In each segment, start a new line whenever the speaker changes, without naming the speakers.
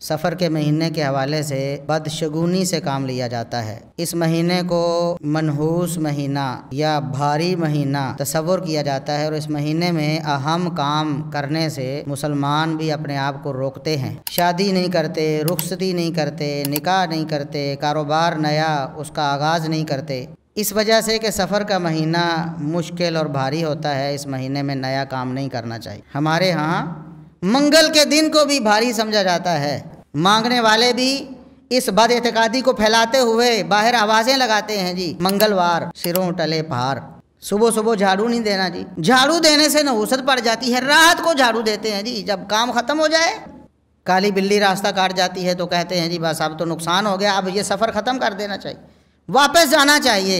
سفر کے مہینے کے حوالے سے بدشگونی سے کام لیا جاتا ہے۔ اس مہینے کو منحوس مہینہ یا بھاری مہینہ تصور کیا جاتا ہے، اور اس مہینے میں اہم کام کرنے سے مسلمان بھی اپنے آپ کو روکتے ہیں۔ شادی نہیں کرتے، رخصتی نہیں کرتے، نکاح نہیں کرتے، کاروبار نیا اس کا آغاز نہیں کرتے، اس وجہ سے کہ سفر کا مہینہ مشکل اور بھاری ہوتا ہے۔ اس مہینے میں نیا کام نہیں کرنا چاہیے۔ ہمارے ہاں منگل کے دن کو بھی بھاری سمجھا جاتا ہے۔ مانگنے والے بھی اس بد اعتقادی کو پھیلاتے ہوئے باہر آوازیں لگاتے ہیں، جی منگلوار سروں ٹلے پہار، صبح صبح جھاڑو نہیں دینا، جی جھاڑو دینے سے نحوست پڑ جاتی ہے۔ رات کو جھاڑو دیتے ہیں، جی جب کام ختم ہو جائے، کالی بلی راستہ کاٹ جاتی ہے تو کہتے ہیں جی بس اب تو نقصان ہو گیا، اب یہ سفر ختم کر دینا چاہیے، واپس جانا چاہیے،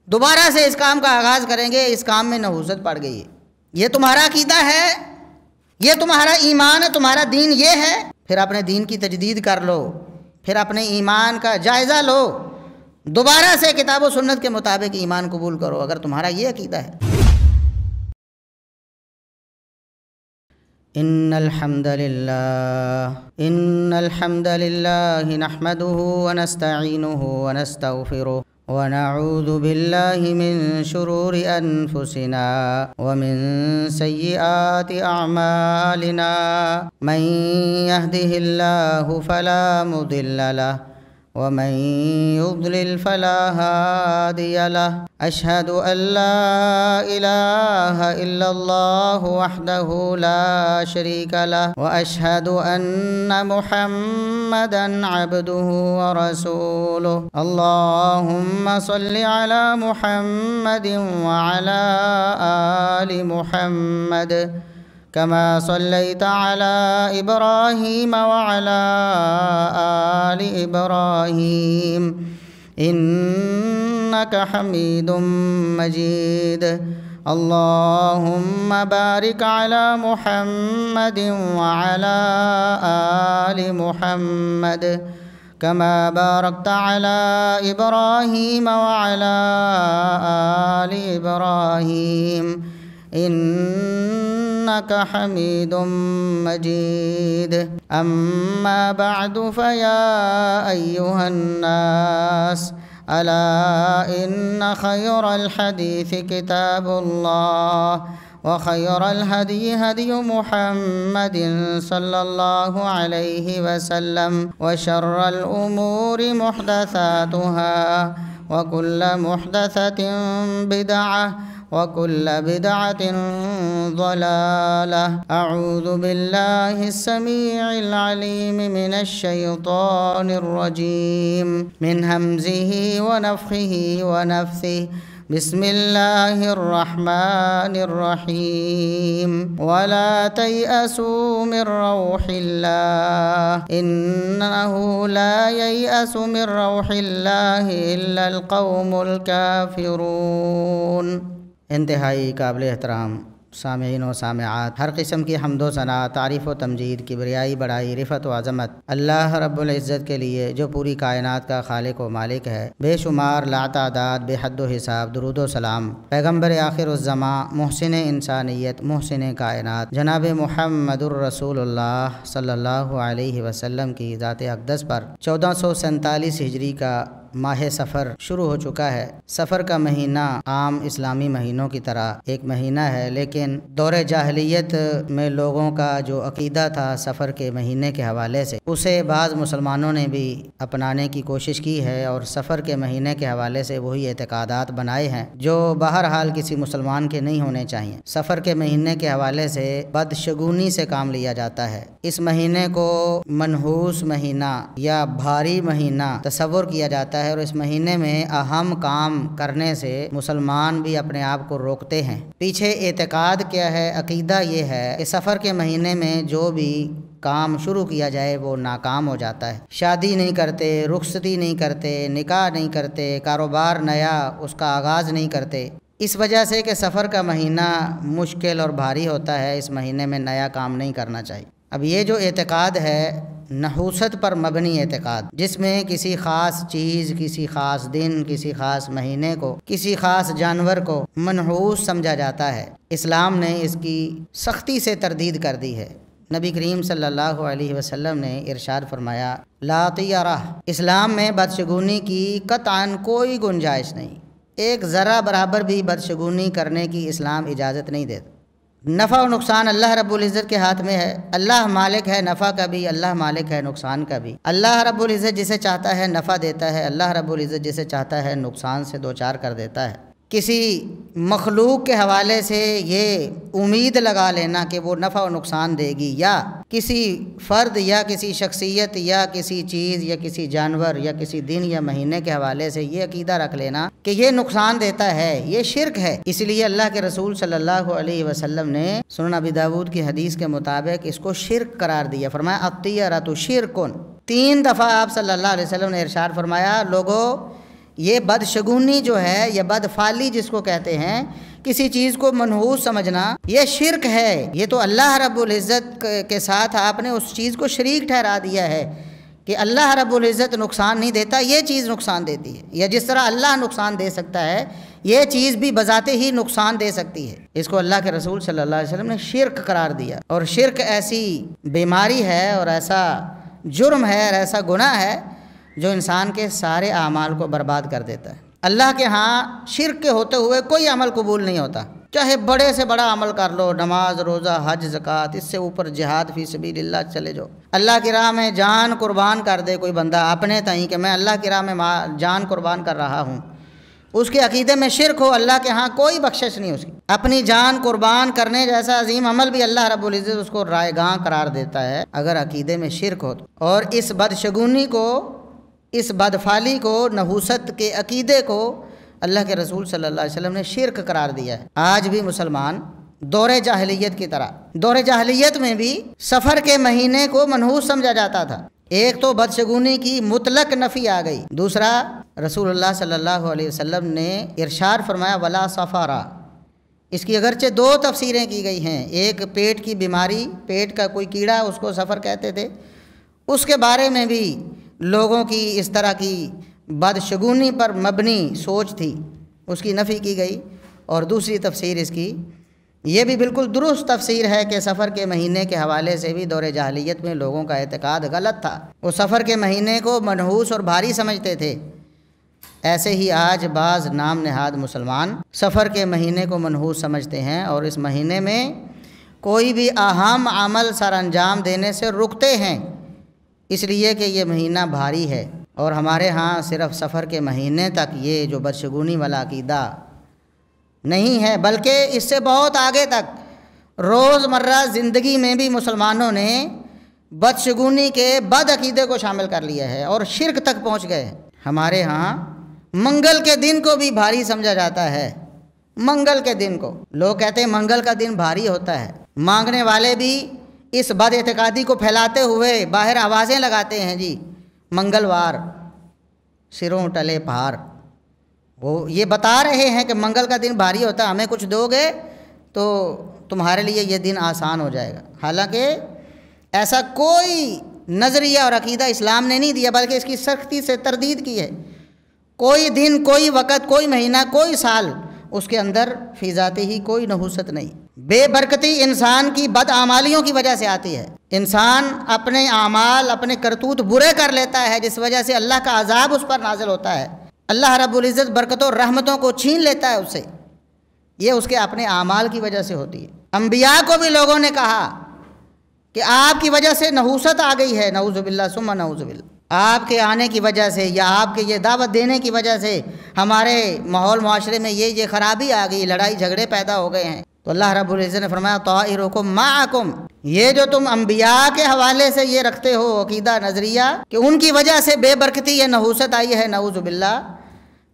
دوبارہ سے اس کام کا آغاز کریں گے، اس کام میں نحوست پڑ گئی ہے۔ یہ تمہارا عقیدہ ہے، یہ تمہارا ایمان ہے، تمہارا دین یہ ہے، پھر اپنے دین کی تجدید کر لو، پھر اپنے ایمان کا جائزہ لو، دوبارہ سے کتاب و سنت کے مطابق ایمان قبول کرو اگر تمہارا یہ عقیدہ ہے۔ ان الحمد للہ نحمده ونستعینه ونستغفره ونعوذ باللہ من شرور انفسنا ومن سیئات اعمالنا من يهده اللہ فلا مضل له ومن يضلل فلا هادي له اشهد ان لا اله الا الله وحده لا شريك له واشهد ان محمدا عبده ورسوله اللهم صل على محمد وعلى آل محمد كما صليت على إبراهيم وعلى آل إبراهيم إنك حميد مجيد اللهم بارك على محمد وعلى آل محمد كما باركت على إبراهيم وعلى آل إبراهيم إنك حميد مجيد أما بعد فيا أيها الناس ألا إن خير الحديث كتاب الله وخير الهدي هدي محمد صلى الله عليه وسلم وشر الأمور محدثاتها وكل محدثة بدعة وكل بدعة ضلالة أعوذ بالله السميع العليم من الشيطان الرجيم من همزه ونفخه ونفثه بسم الله الرحمن الرحيم ولا تيأسوا من روح الله إنه لا ييأس من روح الله إلا القوم الكافرون۔ انتہائی قابل احترام سامعین و سامعات، ہر قسم کی حمد و ثنا، تعریف و تمجید، کبریائی، بڑائی، رفعت و عظمت اللہ رب العزت کے لیے جو پوری کائنات کا خالق و مالک ہے۔ بے شمار لا تعداد بے حد و حساب درود و سلام پیغمبر آخر الزماں، محسن انسانیت، محسن کائنات، جناب محمد الرسول اللہ صلی اللہ علیہ وسلم کی ذات اقدس پر 1447 ہجری کا ماہ سفر شروع ہو چکا ہے۔ سفر کا مہینہ عام اسلامی مہینوں کی طرح ایک مہینہ ہے، لیکن دور جاہلیت میں لوگوں کا جو عقیدہ تھا سفر کے مہینے کے حوالے سے، اسے بعض مسلمانوں نے بھی اپنانے کی کوشش کی ہے، اور سفر کے مہینے کے حوالے سے وہی اعتقادات بنائے ہیں جو بہرحال کسی مسلمان کے نہیں ہونے چاہیے۔ سفر کے مہینے کے حوالے سے بدشگونی سے کام لیا جاتا ہے۔ اس مہینے کو منحوس مہینہ یا بھاری مہینہ تصور کیا جاتا ہے، اور اس مہینے میں اہم کام کرنے سے مسلمان بھی اپنے آپ کو روکتے ہیں۔ پیچھے اعتقاد کیا ہے؟ عقیدہ یہ ہے کہ سفر کے مہینے میں جو بھی کام شروع کیا جائے وہ ناکام ہو جاتا ہے۔ شادی نہیں کرتے، رخصتی نہیں کرتے، نکاح نہیں کرتے، کاروبار نیا اس کا آغاز نہیں کرتے، اس وجہ سے کہ سفر کا مہینہ مشکل اور بھاری ہوتا ہے، اس مہینے میں نیا کام نہیں کرنا چاہیے۔ اب یہ جو اعتقاد ہے نحوست پر مبنی اعتقاد، جس میں کسی خاص چیز، کسی خاص دن، کسی خاص مہینے کو، کسی خاص جانور کو منحوس سمجھا جاتا ہے، اسلام نے اس کی سختی سے تردید کر دی ہے۔ نبی کریم صلی اللہ علیہ وسلم نے ارشاد فرمایا لا طیرہ، اسلام میں بدشگونی کی قطعاً کوئی گنجائش نہیں، ایک ذرہ برابر بھی بدشگونی کرنے کی اسلام اجازت نہیں دیتا۔ نفع و نقصان اللہ رب العزت کے ہاتھ میں ہے، اللہ مالک ہے نفع کا بھی، اللہ مالک ہے نقصان کا بھی۔ اللہ رب العزت جسے چاہتا ہے نفع دیتا ہے، اللہ رب العزت جسے چاہتا ہے نقصان سے دوچار کر دیتا ہے۔ کسی مخلوق کے حوالے سے یہ امید لگا لینا کہ وہ نفع و نقصان دے گی، یا کسی فرد یا کسی شخصیت یا کسی چیز یا کسی جانور یا کسی دن یا مہینے کے حوالے سے یہ عقیدہ رکھ لینا کہ یہ نقصان دیتا ہے، یہ شرک ہے۔ اس لیے اللہ کے رسول صلی اللہ علیہ وسلم نے سنن ابی داؤد کی حدیث کے مطابق اس کو شرک قرار دیا، فرمایا الطیرۃ شرکن۔ 3 دفعہ آپ صلی اللہ علیہ وسلم نے ارشاد فرمایا لوگوں یہ بدشگونی جو ہے یا بدفعلی جس کو کہتے ہیں، کسی چیز کو منحوس سمجھنا، یہ شرک ہے۔ یہ تو اللہ رب العزت کے ساتھ آپ نے اس چیز کو شریک ٹھہرا دیا ہے کہ اللہ رب العزت نقصان نہیں دیتا، یہ چیز نقصان دیتی ہے، یا جس طرح اللہ نقصان دے سکتا ہے یہ چیز بھی بذات ہی نقصان دے سکتی ہے۔ اس کو اللہ کے رسول صلی اللہ علیہ وسلم نے شرک قرار دیا، اور شرک ایسی بیماری ہے اور ایسا جرم ہے اور ایسا گناہ ہے جو انسان کے سارے اعمال کو برباد کر دیتا ہے۔ اللہ کے ہاں شرک کے ہوتے ہوئے کوئی عمل قبول نہیں ہوتا، چاہے بڑے سے بڑا عمل کر لو، نماز روزہ حج زکوٰۃ، اس سے اوپر جہاد فی سبیل اللہ چلے جاؤ، اللہ کی راہ میں جان قربان کر دے کوئی بندہ اپنے تئیں کہ میں اللہ کی راہ میں جان قربان کر رہا ہوں، اس کے عقیدے میں شرک ہو، اللہ کے ہاں کوئی بخشش نہیں اس کی۔ اپنی جان قربان کرنے جیسا عظیم عمل بھی اللہ رب العزت اس کو رائے گاں قرار دیتا ہے اگر عقیدے میں شرک ہو تو۔ اور اس بدشگونی کو، اس بدفعلی کو، نحوست کے عقیدے کو اللہ کے رسول صلی اللہ علیہ وسلم نے شرک قرار دیا ہے۔ آج بھی مسلمان دور جاہلیت کی طرح، دور جاہلیت میں بھی سفر کے مہینے کو منحوس سمجھا جاتا تھا۔ ایک تو بدشگونی کی مطلق نفی آ گئی، دوسرا رسول اللہ صلی اللہ علیہ وسلم نے ارشاد فرمایا ولا سفارا۔ اس کی اگرچہ 2 تفسیریں کی گئی ہیں، ایک پیٹ کی بیماری، پیٹ کا کوئی کیڑا، اس کو سفر کہتے تھے، اس کے بارے میں بھی لوگوں کی اس طرح کی بدشگونی پر مبنی سوچ تھی، اس کی نفی کی گئی۔ اور دوسری تفسیر اس کی یہ بھی بالکل درست تفسیر ہے کہ سفر کے مہینے کے حوالے سے بھی دور جاہلیت میں لوگوں کا اعتقاد غلط تھا، وہ سفر کے مہینے کو منحوس اور بھاری سمجھتے تھے۔ ایسے ہی آج بعض نام نہاد مسلمان سفر کے مہینے کو منحوس سمجھتے ہیں اور اس مہینے میں کوئی بھی اہم عمل سر انجام دینے سے رکتے ہیں، اس لیے کہ یہ مہینہ بھاری ہے۔ اور ہمارے ہاں صرف سفر کے مہینے تک یہ جو بدشگونی والا عقیدہ نہیں ہے، بلکہ اس سے بہت آگے تک روزمرہ زندگی میں بھی مسلمانوں نے بدشگونی کے بد عقیدے کو شامل کر لیا ہے اور شرک تک پہنچ گئے۔ ہمارے ہاں منگل کے دن کو بھی بھاری سمجھا جاتا ہے، منگل کے دن کو لوگ کہتے ہیں منگل کا دن بھاری ہوتا ہے، مانگنے والے بھی اس بد اعتقادی کو پھیلاتے ہوئے باہر آوازیں لگاتے ہیں جی منگلوار سروں ٹلے پہار، وہ یہ بتا رہے ہیں کہ منگل کا دن بھاری ہوتا ہے، ہمیں کچھ دو گے تو تمہارے لیے یہ دن آسان ہو جائے گا۔ حالانکہ ایسا کوئی نظریہ اور عقیدہ اسلام نے نہیں دیا، بلکہ اس کی سختی سے تردید کی ہے۔ کوئی دن، کوئی وقت، کوئی مہینہ، کوئی سال اس کے اندر فی ذاتی ہی کوئی نحوست نہیں۔ بے برکتی انسان کی بد اعمالیوں کی وجہ سے آتی ہے، انسان اپنے اعمال، اپنے کرتوت برے کر لیتا ہے جس وجہ سے اللہ کا عذاب اس پر نازل ہوتا ہے، اللہ رب العزت برکتوں رحمتوں کو چھین لیتا ہے اس سے، یہ اس کے اپنے اعمال کی وجہ سے ہوتی ہے۔ انبیاء کو بھی لوگوں نے کہا کہ آپ کی وجہ سے نحوست آ گئی ہے، نعوذ باللہ ثم نعوذ باللہ، آپ کے آنے کی وجہ سے یا آپ کے یہ دعوت دینے کی وجہ سے ہمارے ماحول معاشرے میں یہ خرابی آ گئی، لڑائی جھگڑے پیدا ہو گئے ہیں۔ تو اللہ رب العزت نے فرمایا طائرکم معکم، یہ جو تم انبیاء کے حوالے سے یہ رکھتے ہو عقیدہ نظریہ کہ ان کی وجہ سے بے برکتی یا نحوست آئی ہے، نعوذ باللہ،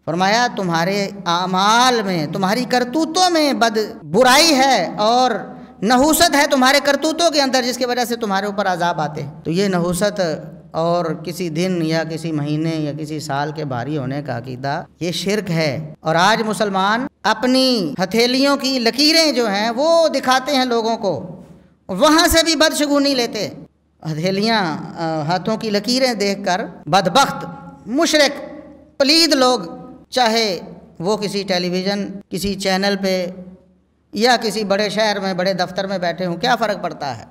فرمایا تمہارے اعمال میں، تمہاری کرتوتوں میں برائی ہے اور نحوست ہے تمہارے کرتوتوں کے اندر، جس کی وجہ سے تمہارے اوپر عذاب آتے ہیں۔ تو یہ نحوست اور کسی دن یا کسی مہینے یا کسی سال کے بھاری ہونے کا عقیدہ یہ شرک ہے۔ اور آج مسلمان اپنی ہتھیلیوں کی لکیریں جو ہیں وہ دکھاتے ہیں لوگوں کو، وہاں سے بھی بدشگونی لیتے، ہتھیلیاں، ہاتھوں کی لکیریں دیکھ کر بدبخت، مشرک، پلید لوگ، چاہے وہ کسی ٹیلی ویژن، کسی چینل پہ یا کسی بڑے شہر میں، بڑے دفتر میں بیٹھے ہوں، کیا فرق پڑتا ہے؟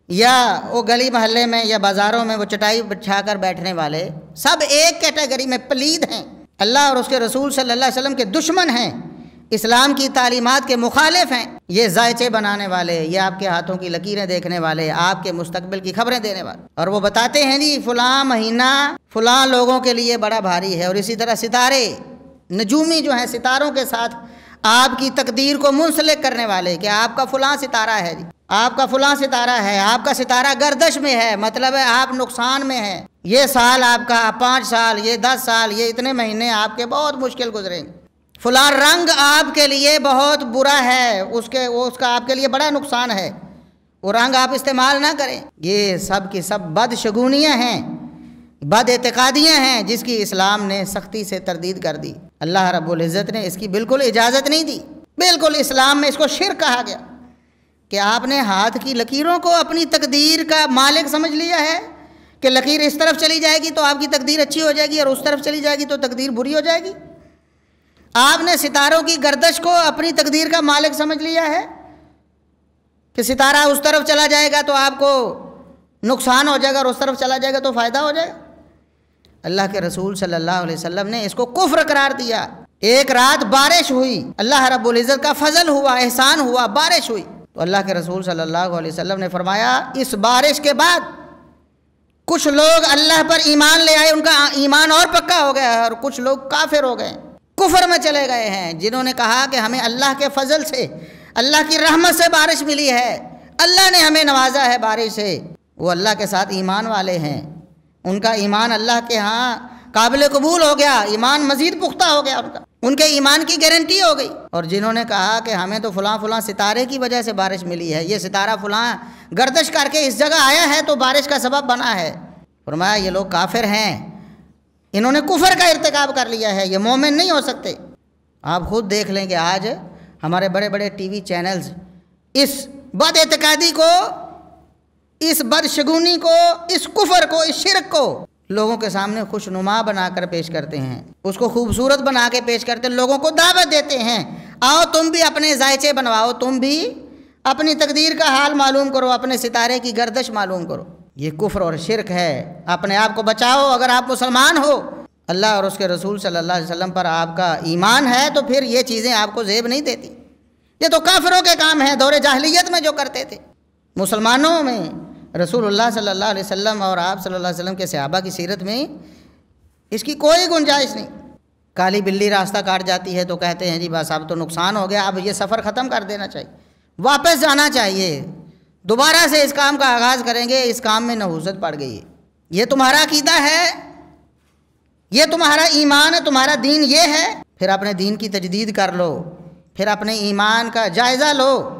یا وہ گلی محلے میں یا بازاروں میں وہ چٹائی بچھا کر بیٹھنے والے، سب ایک کیٹیگری میں پلید ہیں، اللہ اور اس کے رسول صلی اللہ علیہ وسلم کے دشمن ہیں، اسلام کی تعلیمات کے مخالف ہیں۔ یہ ذائچے بنانے والے، یہ آپ کے ہاتھوں کی لکیریں دیکھنے والے، آپ کے مستقبل کی خبریں دینے والے، اور وہ بتاتے ہیں جی فلاں مہینہ فلاں لوگوں کے لیے بڑا بھاری ہے، اور اسی طرح ستارے نجومی جو ہیں ستاروں کے ساتھ آپ کی تقدیر کو منسلک کرنے والے کہ آپ کا فلاں ستارہ ہے جی، آپ کا فلاں ستارہ ہے، آپ کا ستارہ گردش میں ہے، مطلب ہے آپ نقصان میں ہیں، یہ سال آپ کا 5 سال، یہ 10 سال، یہ اتنے مہینے آپ کے بہت مشکل گزریں گے، فلاں رنگ آپ کے لیے بہت برا ہے، اس کا آپ کے لیے بڑا نقصان ہے، وہ رنگ آپ استعمال نہ کریں۔ یہ سب کی سب بدشگونیاں ہیں، بد اعتقادیاں ہیں جس کی اسلام نے سختی سے تردید کر دی۔ اللہ رب العزت نے اس کی بالکل اجازت نہیں دی، بالکل اسلام میں اس کو شرک کہا گیا کہ آپ نے ہاتھ کی لکیروں کو اپنی تقدیر کا مالک سمجھ لیا ہے کہ لکیر اس طرف چلی جائے گی تو آپ کی تقدیر اچھی ہو جائے گی، اور اس طرف چلی جائے گی تو تقدیر بری ہو جائے گی۔ آپ نے ستاروں کی گردش کو اپنی تقدیر کا مالک سمجھ لیا ہے کہ ستارہ اس طرف چلا جائے گا تو آپ کو نقصان ہو جائے گا، اور اس طرف چلا جائے گا تو فائدہ ہو جائے گا۔ اللہ کے رسول صلی اللہ علیہ وسلم نے اس کو کفر قرار دیا۔ ایک رات بارش ہوئی، اللہ رب العزت کا فضل ہوا، احسان ہوا، بارش ہوئی، تو اللہ کے رسول صلی اللہ علیہ وسلم نے فرمایا اس بارش کے بعد کچھ لوگ اللہ پر ایمان لے آئے، ان کا ایمان اور پکا ہو گیا ہے، اور کچھ لوگ کافر ہو گئے، کفر میں چلے گئے ہیں، جنہوں نے کہا کہ ہمیں اللہ کے فضل سے، اللہ کی رحمت سے بارش ملی ہے، اللہ نے ہمیں نوازا ہے بارش سے، وہ اللہ کے ساتھ ایمان والے ہیں، ان کا ایمان اللہ کے ہاں قابل قبول ہو گیا، ایمان مزید پختہ ہو گیا، ان کے ایمان کی گارنٹی ہو گئی۔ اور جنہوں نے کہا کہ ہمیں تو فلاں فلاں ستارے کی وجہ سے بارش ملی ہے، یہ ستارہ فلاں گردش کر کے اس جگہ آیا ہے تو بارش کا سبب بنا ہے، فرمایا یہ لوگ کافر ہیں، انہوں نے کفر کا ارتکاب کر لیا ہے، یہ مومن نہیں ہو سکتے۔ آپ خود دیکھ لیں کہ آج ہمارے بڑے بڑے ٹی وی چینلز اس بد اعتقادی کو، اس بدشگونی کو، اس کفر کو، اس شرک کو لوگوں کے سامنے خوشنما بنا کر پیش کرتے ہیں، اس کو خوبصورت بنا کے پیش کرتے ہیں، لوگوں کو دعوت دیتے ہیں آؤ تم بھی اپنے ذائچے بنواؤ، تم بھی اپنی تقدیر کا حال معلوم کرو، اپنے ستارے کی گردش معلوم کرو۔ یہ کفر اور شرک ہے، اپنے آپ کو بچاؤ۔ اگر آپ مسلمان ہو، اللہ اور اس کے رسول صلی اللہ علیہ وسلم پر آپ کا ایمان ہے، تو پھر یہ چیزیں آپ کو زیب نہیں دیتی، یہ تو کافروں کے کام ہیں، دور جاہلیت میں جو کرتے تھے۔ مسلمانوں میں رسول اللہ صلی اللہ علیہ وسلم اور آپ صلی اللہ علیہ وسلم کے صحابہ کی سیرت میں اس کی کوئی گنجائش نہیں۔ کالی بلی راستہ کاٹ جاتی ہے تو کہتے ہیں جی بس اب تو نقصان ہو گیا، اب یہ سفر ختم کر دینا چاہیے، واپس جانا چاہیے، دوبارہ سے اس کام کا آغاز کریں گے، اس کام میں نحوست پڑ گئی ہے۔ یہ تمہارا عقیدہ ہے، یہ تمہارا ایمان ہے، تمہارا دین یہ ہے، پھر اپنے دین کی تجدید کر لو، پھر اپنے ایمان کا جائزہ لو،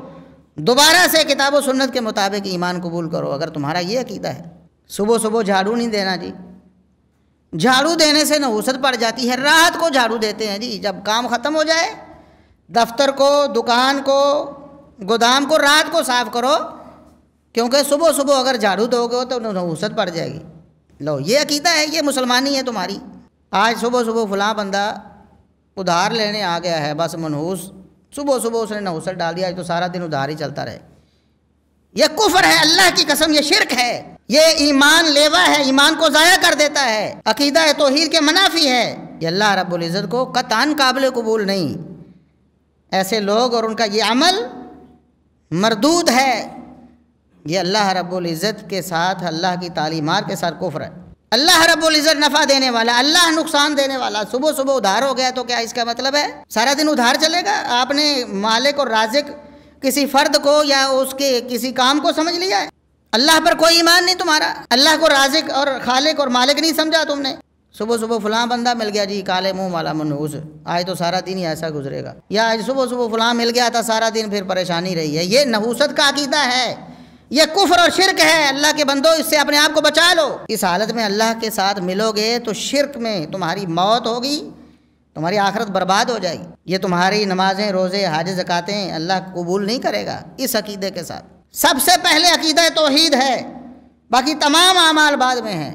دوبارہ سے کتاب و سنت کے مطابق ایمان قبول کرو اگر تمہارا یہ عقیدہ ہے۔ صبح صبح جھاڑو نہیں دینا جی، جھاڑو دینے سے نحوست پڑ جاتی ہے، رات کو جھاڑو دیتے ہیں جی، جب کام ختم ہو جائے، دفتر کو، دکان کو، گودام کو رات کو صاف کرو، کیونکہ صبح صبح اگر جھاڑو دو گے تو نحوست پڑ جائے گی۔ لو یہ عقیدہ ہے، یہ مسلمانی ہے تمہاری۔ آج صبح صبح فلاں بندہ ادھار لینے آ گیا ہے، بس منحوس، صبح صبح اس نے نحوست ڈال دیا، تو سارا دن ادھار ہی چلتا رہے۔ یہ کفر ہے، اللہ کی قسم یہ شرک ہے، یہ ایمان لیوا ہے، ایمان کو ضائع کر دیتا ہے، عقیدہ توحید کے منافی ہے، یہ اللہ رب العزت کو قطعاً قابل قبول نہیں۔ ایسے لوگ اور ان کا یہ عمل مردود ہے، یہ اللہ رب العزت کے ساتھ، اللہ کی تعلیمات کے ساتھ کفر ہے۔ اللہ رب العزت نفع دینے والا، اللہ نقصان دینے والا، صبح صبح ادھار ہو گیا تو کیا اس کا مطلب ہے سارا دن ادھار چلے گا؟ آپ نے مالک اور رازق کسی فرد کو یا اس کے کسی کام کو سمجھ لیا ہے؟ اللہ پر کوئی ایمان نہیں تمہارا، اللہ کو رازق اور خالق اور مالک نہیں سمجھا تم نے۔ صبح صبح فلاں بندہ مل گیا جی، کالے منہ والا منحوس، آج تو سارا دن ہی ایسا گزرے گا، یا آج صبح صبح فلاں مل گیا تھا، سارا دن پھر پریشانی رہی ہے۔ یہ نحوست کا عقیدہ ہے، یہ کفر اور شرک ہے۔ اللہ کے بندو اس سے اپنے آپ کو بچا لو۔ اس حالت میں اللہ کے ساتھ ملو گے تو شرک میں تمہاری موت ہوگی، تمہاری آخرت برباد ہو جائے گی۔ یہ تمہاری نمازیں، روزے، حج، زکاتیں اللہ قبول نہیں کرے گا اس عقیدے کے ساتھ۔ سب سے پہلے عقیدہ توحید ہے، باقی تمام اعمال بعد میں ہیں۔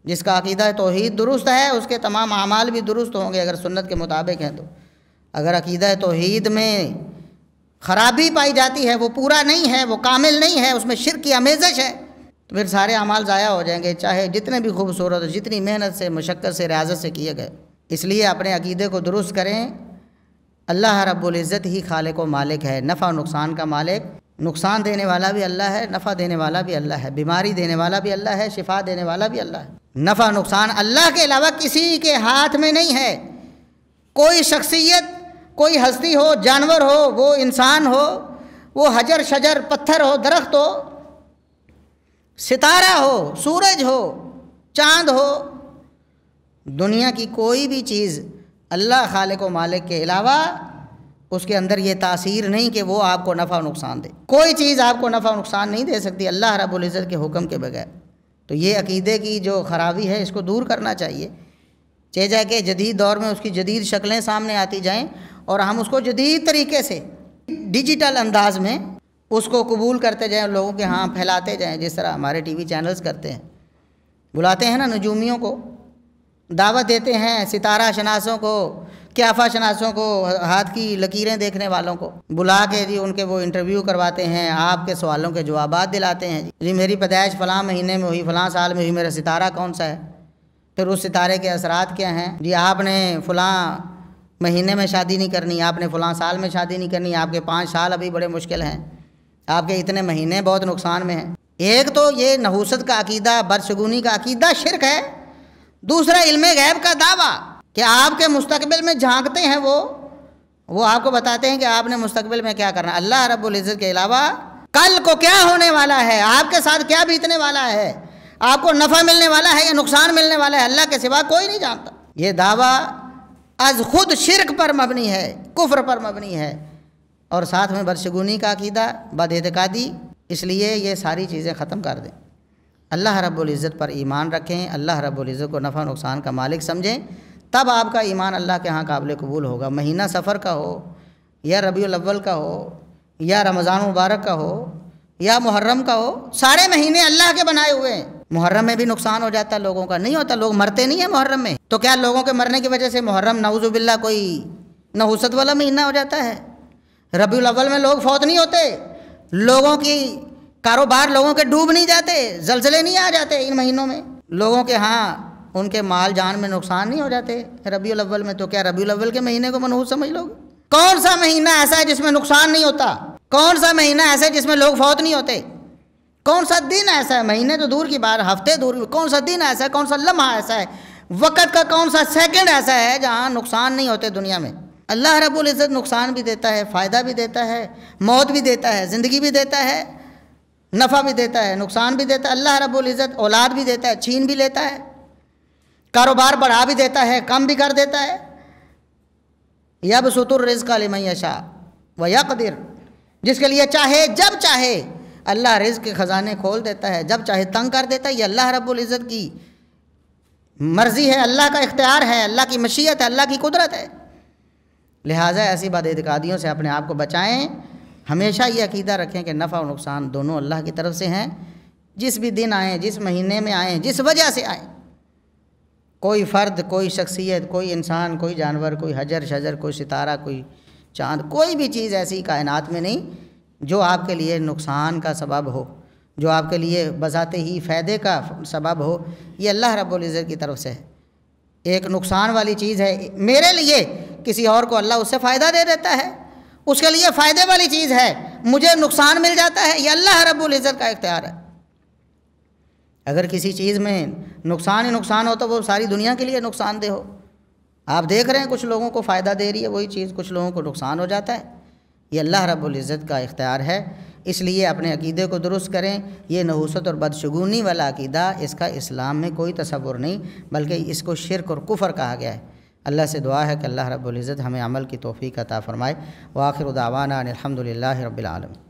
جس کا عقیدہ توحید درست ہے اس کے تمام اعمال بھی درست ہوں گے اگر سنت کے مطابق ہیں تو۔ اگر عقیدہ توحید میں خرابی پائی جاتی ہے، وہ پورا نہیں ہے، وہ کامل نہیں ہے، اس میں شرک کی آمیزش ہے، تو پھر سارے اعمال ضائع ہو جائیں گے، چاہے جتنے بھی خوبصورت، جتنی محنت سے، مشقت سے، ریاضت سے کیے گئے۔ اس لیے اپنے عقیدے کو درست کریں۔ اللہ رب العزت ہی خالق و مالک ہے، نفع و نقصان کا مالک، نقصان دینے والا بھی اللہ ہے، نفع دینے والا بھی اللہ ہے، بیماری دینے والا بھی اللہ ہے، شفا دینے والا بھی اللہ ہے۔ نفع نقصان اللہ کے علاوہ کسی کے ہاتھ میں نہیں ہے۔ کوئی شخصیت، کوئی ہستی ہو، جانور ہو، وہ انسان ہو، وہ حجر شجر، پتھر ہو، درخت ہو، ستارہ ہو، سورج ہو، چاند ہو، دنیا کی کوئی بھی چیز اللہ خالق و مالک کے علاوہ اس کے اندر یہ تاثیر نہیں کہ وہ آپ کو نفع و نقصان دے۔ کوئی چیز آپ کو نفع و نقصان نہیں دے سکتی اللہ رب العزت کے حکم کے بغیر۔ تو یہ عقیدے کی جو خرابی ہے اس کو دور کرنا چاہیے، چاہے جائے کہ جدید دور میں اس کی جدید شکلیں سامنے آتی جائیں اور ہم اس کو جدید طریقے سے ڈیجیٹل انداز میں اس کو قبول کرتے جائیں، لوگوں کے ہاں پھیلاتے جائیں، جس طرح ہمارے ٹی وی چینلز کرتے ہیں، بلاتے ہیں نا نجومیوں کو، دعوت دیتے ہیں ستارہ شناسوں کو، قیافہ شناسوں کو، ہاتھ کی لکیریں دیکھنے والوں کو بلا کے جی ان کے وہ انٹرویو کرواتے ہیں، آپ کے سوالوں کے جوابات دلاتے ہیں، جی میری پیدائش فلاں مہینے میں ہوئی، فلاں سال میں ہوئی، میرا ستارہ کون سا ہے، پھر اس ستارے کے اثرات کیا ہیں، جی آپ نے فلاں مہینے میں شادی نہیں کرنی، آپ نے فلاں سال میں شادی نہیں کرنی، آپ کے 5 سال ابھی بڑے مشکل ہیں، آپ کے اتنے مہینے بہت نقصان میں ہیں۔ ایک تو یہ نحوست کا عقیدہ، بدشگونی کا عقیدہ شرک ہے، دوسرا علم غیب کا دعویٰ کہ آپ کے مستقبل میں جھانکتے ہیں، وہ آپ کو بتاتے ہیں کہ آپ نے مستقبل میں کیا کرنا ہے۔ اللہ رب العزت کے علاوہ کل کو کیا ہونے والا ہے، آپ کے ساتھ کیا بیتنے والا ہے، آپ کو نفع ملنے والا ہے یا نقصان ملنے والا ہے، اللہ کے سوا کوئی نہیں جانتا۔ یہ دعویٰ از خود شرک پر مبنی ہے، کفر پر مبنی ہے، اور ساتھ میں بدشگونی کا عقیدہ، بد اعتقادی۔ اس لیے یہ ساری چیزیں ختم کر دیں، اللہ رب العزت پر ایمان رکھیں، اللہ رب العزت کو نفع نقصان کا مالک سمجھیں، تب آپ کا ایمان اللہ کے ہاں قابل قبول ہوگا۔ مہینہ سفر کا ہو یا ربیع الاول کا ہو یا رمضان مبارک کا ہو یا محرم کا ہو، سارے مہینے اللہ کے بنائے ہوئے ہیں۔ محرم میں بھی نقصان ہو جاتا ہے لوگوں کا، نہیں ہوتا، لوگ مرتے نہیں ہیں محرم میں، تو کیا لوگوں کے مرنے کی وجہ سے محرم نعوذ باللہ کوئی نحوست والا مہینہ ہو جاتا ہے؟ ربیع الاول میں لوگ فوت نہیں ہوتے، لوگوں کی کاروبار، لوگوں کے ڈوب نہیں جاتے، زلزلے نہیں آ جاتے ان مہینوں میں، لوگوں کے ہاں ان کے مال جان میں نقصان نہیں ہو جاتے ربیع الاول میں، تو کیا ربیع الاول کے مہینے کو منحوس سمجھ لوگ؟ کون سا مہینہ ایسا ہے جس میں نقصان نہیں ہوتا؟ کون سا مہینہ ایسا ہے جس میں لوگ فوت نہیں ہوتے؟ کون سا دن ایسا ہے، مہینے تو دور کی بات، ہفتے دور، کون سا دن ایسا ہے، کون سا لمحہ ایسا ہے، وقت کا کون سا سیکنڈ ایسا ہے جہاں نقصان نہیں ہوتے دنیا میں؟ اللہ رب العزت نقصان بھی دیتا ہے، فائدہ بھی دیتا ہے، موت بھی دیتا ہے، زندگی بھی دیتا ہے، نفع بھی دیتا ہے، نقصان بھی دیتا ہے۔ اللہ رب العزت اولاد بھی دیتا ہے، چھین بھی لیتا ہے، کاروبار بڑھا بھی دیتا ہے، کم بھی کر دیتا ہے۔ یبسط الرزق لمن یشاء ویقدر، جس کے لیے چاہے جب چاہے اللہ رزق کے خزانے کھول دیتا ہے، جب چاہے تنگ کر دیتا ہے۔ یہ اللہ رب العزت کی مرضی ہے، اللہ کا اختیار ہے، اللہ کی مشیت ہے، اللہ کی قدرت ہے۔ لہٰذا ایسی بد اعتقادیوں سے اپنے آپ کو بچائیں، ہمیشہ یہ عقیدہ رکھیں کہ نفع و نقصان دونوں اللہ کی طرف سے ہیں، جس بھی دن آئیں، جس مہینے میں آئیں، جس وجہ سے آئیں، کوئی فرد، کوئی شخصیت، کوئی انسان، کوئی جانور، کوئی حجر شجر، کوئی ستارہ، کوئی چاند، کوئی بھی چیز ایسی کائنات میں نہیں جو آپ کے لیے نقصان کا سبب ہو، جو آپ کے لیے بذات ہی فائدے کا سبب ہو۔ یہ اللہ رب العزت کی طرف سے ہے۔ ایک نقصان والی چیز ہے میرے لیے، کسی اور کو اللہ اس سے فائدہ دے دیتا ہے، اس کے لیے فائدے والی چیز ہے، مجھے نقصان مل جاتا ہے، یہ اللہ رب العزت کا اختیار ہے۔ اگر کسی چیز میں نقصان ہی نقصان ہو تو وہ ساری دنیا کے لیے نقصان دہ ہو۔ آپ دیکھ رہے ہیں کچھ لوگوں کو فائدہ دے رہی ہے وہی چیز، کچھ لوگوں کو نقصان ہو جاتا ہے۔ یہ اللہ رب العزت کا اختیار ہے، اس لیے اپنے عقیدے کو درست کریں۔ یہ نحوست اور بدشگونی والا عقیدہ، اس کا اسلام میں کوئی تصور نہیں، بلکہ اس کو شرک اور کفر کہا گیا ہے۔ اللہ سے دعا ہے کہ اللہ رب العزت ہمیں عمل کی توفیق عطا فرمائے۔ وآخر دعوانا ان الحمد للہ رب العالمین۔